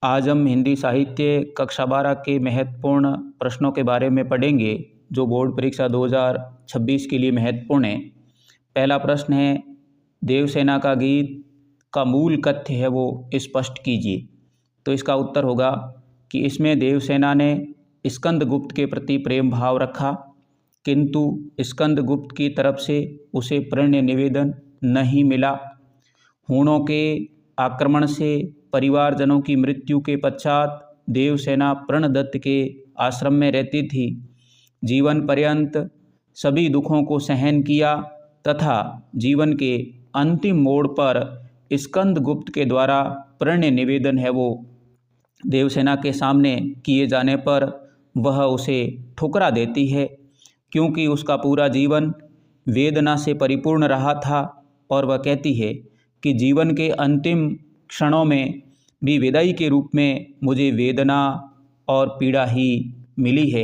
आज हम हिंदी साहित्य कक्षा 12 के महत्वपूर्ण प्रश्नों के बारे में पढ़ेंगे जो बोर्ड परीक्षा 2026 के लिए महत्वपूर्ण है। पहला प्रश्न है, देवसेना का गीत का मूल कथ्य है वो स्पष्ट कीजिए। तो इसका उत्तर होगा कि इसमें देवसेना ने स्कंदगुप्त के प्रति प्रेम भाव रखा, किंतु स्कंदगुप्त की तरफ से उसे प्रणय निवेदन नहीं मिला। हूणों के आक्रमण से परिवारजनों की मृत्यु के पश्चात देवसेना प्रणदत्त के आश्रम में रहती थी। जीवन पर्यंत सभी दुखों को सहन किया तथा जीवन के अंतिम मोड़ पर स्कंदगुप्त के द्वारा प्रणय निवेदन है वो देवसेना के सामने किए जाने पर वह उसे ठुकरा देती है, क्योंकि उसका पूरा जीवन वेदना से परिपूर्ण रहा था और वह कहती है कि जीवन के अंतिम क्षणों में भी विदाई के रूप में मुझे वेदना और पीड़ा ही मिली है।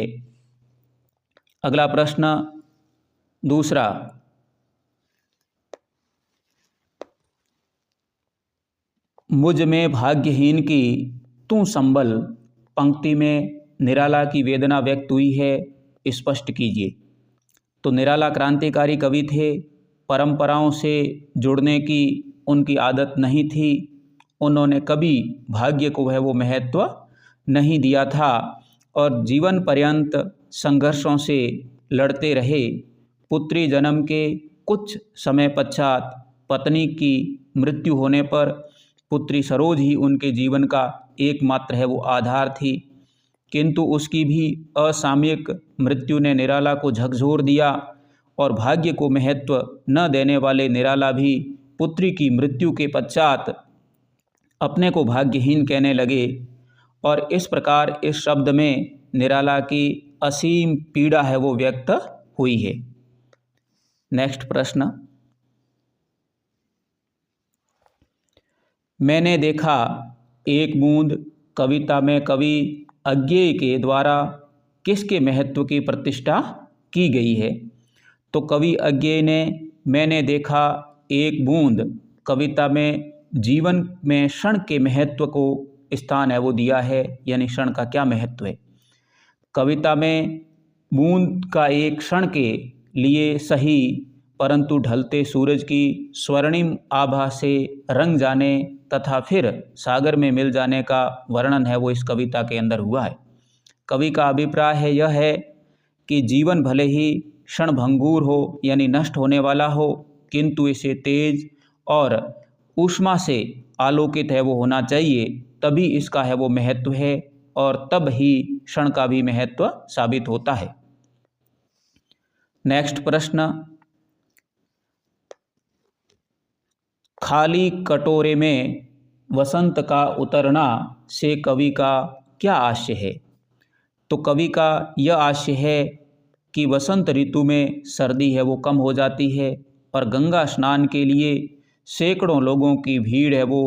अगला प्रश्न दूसरा, मुझ में भाग्यहीन की तू संबल पंक्ति में निराला की वेदना व्यक्त हुई है, स्पष्ट कीजिए। तो निराला क्रांतिकारी कवि थे, परंपराओं से जुड़ने की उनकी आदत नहीं थी। उन्होंने कभी भाग्य को वो महत्व नहीं दिया था और जीवन पर्यंत संघर्षों से लड़ते रहे। पुत्री जन्म के कुछ समय पश्चात पत्नी की मृत्यु होने पर पुत्री सरोज ही उनके जीवन का एकमात्र है वो आधार थी, किंतु उसकी भी असामयिक मृत्यु ने निराला को झकझोर दिया और भाग्य को महत्व न देने वाले निराला भी पुत्री की मृत्यु के पश्चात अपने को भाग्यहीन कहने लगे और इस प्रकार इस शब्द में निराला की असीम पीड़ा है वो व्यक्त हुई है। नेक्स्ट प्रश्न, मैंने देखा एक बूंद कविता में कवि अज्ञेय के द्वारा किसके महत्व की प्रतिष्ठा की गई है? तो कवि अज्ञेय ने मैंने देखा एक बूंद कविता में जीवन में क्षण के महत्व को स्थान है वो दिया है, यानी क्षण का क्या महत्व है। कविता में बूंद का एक क्षण के लिए सही परंतु ढलते सूरज की स्वर्णिम आभा से रंग जाने तथा फिर सागर में मिल जाने का वर्णन है वो इस कविता के अंदर हुआ है। कवि का अभिप्राय है यह है कि जीवन भले ही क्षणभंगुर हो यानी नष्ट होने वाला हो, किंतु इसे तेज और ऊष्मा से आलोकित है वो होना चाहिए, तभी इसका है वो महत्व है और तब ही क्षण का भी महत्व साबित होता है। नेक्स्ट प्रश्न, खाली कटोरे में वसंत का उतरना से कवि का क्या आशय है? तो कवि का यह आशय है कि वसंत ऋतु में सर्दी है वो कम हो जाती है और गंगा स्नान के लिए सैकड़ों लोगों की भीड़ है वो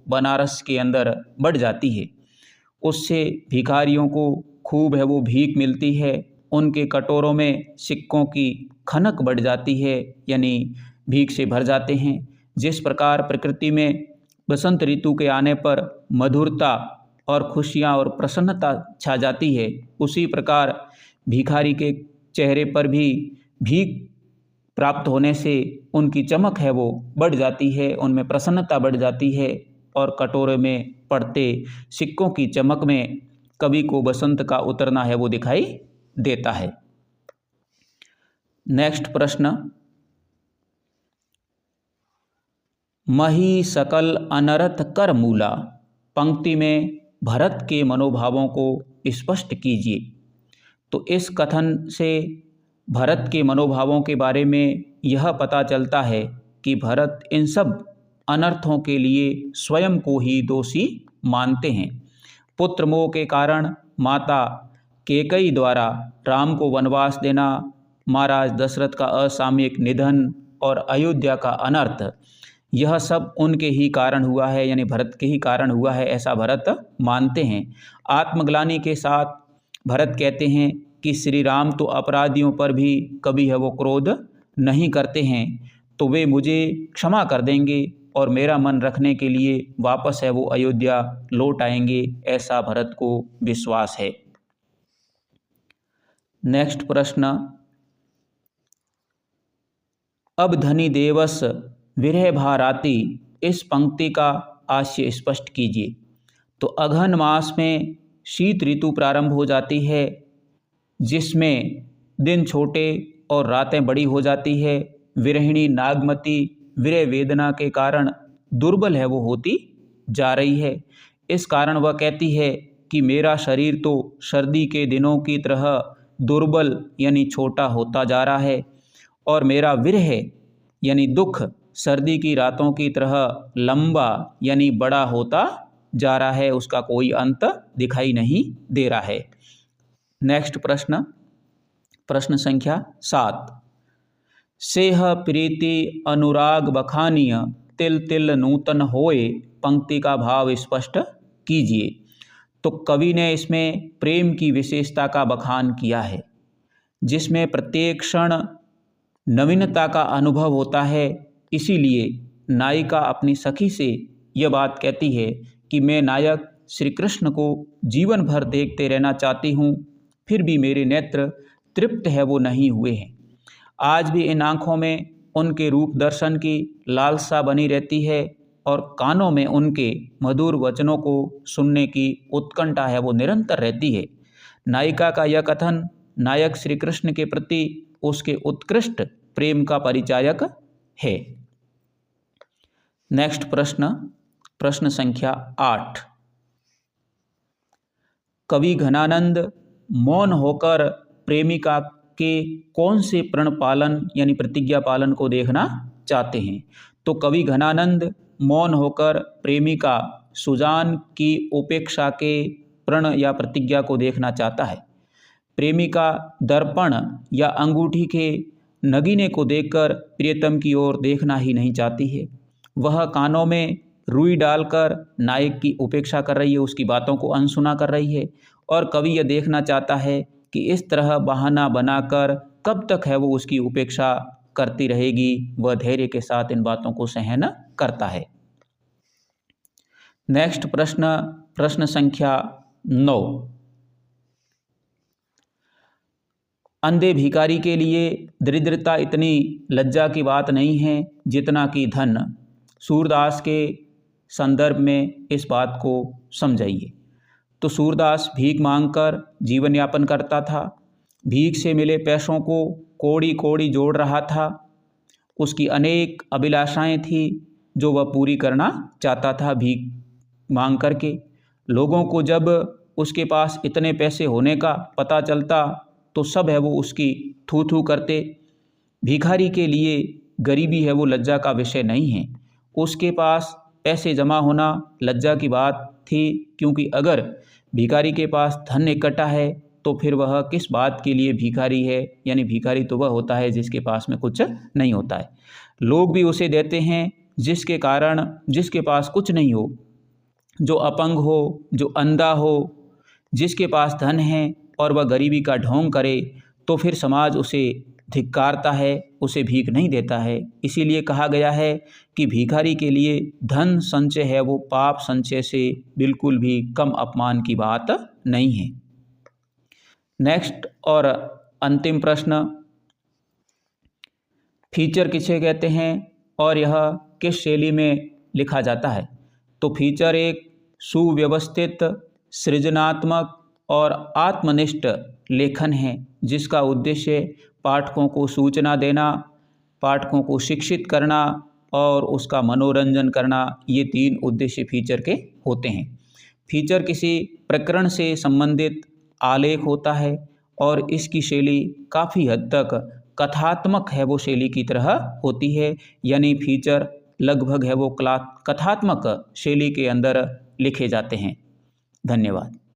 बनारस के अंदर बढ़ जाती है। उससे भिखारियों को खूब है वो भीख मिलती है, उनके कटोरों में सिक्कों की खनक बढ़ जाती है, यानी भीख से भर जाते हैं। जिस प्रकार प्रकृति में बसंत ऋतु के आने पर मधुरता और खुशियाँ और प्रसन्नता छा जाती है, उसी प्रकार भिखारी के चेहरे पर भी भीख प्राप्त होने से उनकी चमक है वो बढ़ जाती है, उनमें प्रसन्नता बढ़ जाती है और कटोरे में पड़ते सिक्कों की चमक में कवि को बसंत का उतरना है वो दिखाई देता है। नेक्स्ट प्रश्न, मही सकल अनरत कर मूला पंक्ति में भरत के मनोभावों को स्पष्ट कीजिए। तो इस कथन से भरत के मनोभावों के बारे में यह पता चलता है कि भरत इन सब अनर्थों के लिए स्वयं को ही दोषी मानते हैं। पुत्र मोह के कारण माता कैकेयी द्वारा राम को वनवास देना, महाराज दशरथ का असामयिक निधन और अयोध्या का अनर्थ, यह सब उनके ही कारण हुआ है, यानी भरत के ही कारण हुआ है, ऐसा भरत मानते हैं। आत्मग्लानि के साथ भरत कहते हैं कि श्री राम तो अपराधियों पर भी कभी है वो क्रोध नहीं करते हैं, तो वे मुझे क्षमा कर देंगे और मेरा मन रखने के लिए वापस है वो अयोध्या लौट आएंगे, ऐसा भरत को विश्वास है। नेक्स्ट प्रश्न, अब धनी देवस विरह भाराती, इस पंक्ति का आशय स्पष्ट कीजिए। तो अघन मास में शीत ऋतु प्रारंभ हो जाती है, जिसमें दिन छोटे और रातें बड़ी हो जाती है। विरहिणी नागमती विरह वेदना के कारण दुर्बल है वो होती जा रही है। इस कारण वह कहती है कि मेरा शरीर तो सर्दी के दिनों की तरह दुर्बल यानी छोटा होता जा रहा है, और मेरा विरह यानी दुख सर्दी की रातों की तरह लंबा यानी बड़ा होता जा रहा है, उसका कोई अंत दिखाई नहीं दे रहा है। नेक्स्ट प्रश्न, प्रश्न संख्या 7, सेह प्रीति अनुराग बखानिय तिल तिल नूतन होए, पंक्ति का भाव स्पष्ट कीजिए। तो कवि ने इसमें प्रेम की विशेषता का बखान किया है, जिसमें प्रत्येक क्षण नवीनता का अनुभव होता है। इसीलिए नायिका अपनी सखी से यह बात कहती है कि मैं नायक श्री कृष्ण को जीवन भर देखते रहना चाहती हूँ, फिर भी मेरे नेत्र तृप्त है वो नहीं हुए हैं। आज भी इन आँखों में उनके रूप दर्शन की लालसा बनी रहती है, और कानों में उनके मधुर वचनों को सुनने की उत्कंठा है वो निरंतर रहती है। नायिका का यह कथन नायक श्री कृष्ण के प्रति उसके उत्कृष्ट प्रेम का परिचायक है। नेक्स्ट प्रश्न, प्रश्न संख्या 8, कवि घनानंद मौन होकर प्रेमिका के कौन से प्रण पालन यानी प्रतिज्ञा पालन को देखना चाहते हैं। तो कवि घनानंद मौन होकर प्रेमिका सुजान की उपेक्षा के प्रण या प्रतिज्ञा को देखना चाहता है। प्रेमिका दर्पण या अंगूठी के नगीने को देखकर प्रियतम की ओर देखना ही नहीं चाहती है। वह कानों में रुई डालकर नायक की उपेक्षा कर रही है, उसकी बातों को अनसुना कर रही है, और कवि यह देखना चाहता है कि इस तरह बहाना बनाकर कब तक है वो उसकी उपेक्षा करती रहेगी। वह धैर्य के साथ इन बातों को सहन करता है। नेक्स्ट प्रश्न, प्रश्न संख्या 9, अंधे भिखारी के लिए दरिद्रता इतनी लज्जा की बात नहीं है जितना कि धन। सूरदास के संदर्भ में इस बात को समझाइए। तो सूरदास भीख मांगकर जीवन यापन करता था। भीख से मिले पैसों को कौड़ी कौड़ी जोड़ रहा था। उसकी अनेक अभिलाषाएं थी जो वह पूरी करना चाहता था भीख मांग करके। लोगों को जब उसके पास इतने पैसे होने का पता चलता तो सब है वो उसकी थू थू करते। भिखारी के लिए गरीबी है वो लज्जा का विषय नहीं है। उसके पास पैसे जमा होना लज्जा की बात थी, क्योंकि अगर भिखारी के पास धन इकट्ठा है तो फिर वह किस बात के लिए भिखारी है। यानी भिखारी तो वह होता है जिसके पास में कुछ नहीं होता है। लोग भी उसे देते हैं जिसके कारण जिसके पास कुछ नहीं हो, जो अपंग हो, जो अंधा हो। जिसके पास धन है और वह गरीबी का ढोंग करे तो फिर समाज उसे धिक्कारता है, उसे भीख नहीं देता है। इसीलिए कहा गया है कि भिखारी के लिए धन संचय है वो पाप संचय से बिल्कुल भी कम अपमान की बात नहीं है। नेक्स्ट और अंतिम प्रश्न, फीचर किसे कहते हैं और यह किस शैली में लिखा जाता है। तो फीचर एक सुव्यवस्थित, सृजनात्मक और आत्मनिष्ठ लेखन है जिसका उद्देश्य पाठकों को सूचना देना, पाठकों को शिक्षित करना और उसका मनोरंजन करना। ये 3 उद्देश्य फीचर के होते हैं। फीचर किसी प्रकरण से संबंधित आलेख होता है और इसकी शैली काफ़ी हद तक कथात्मक है वो शैली की तरह होती है। यानी फीचर लगभग है वो कथात्मक शैली के अंदर लिखे जाते हैं। धन्यवाद।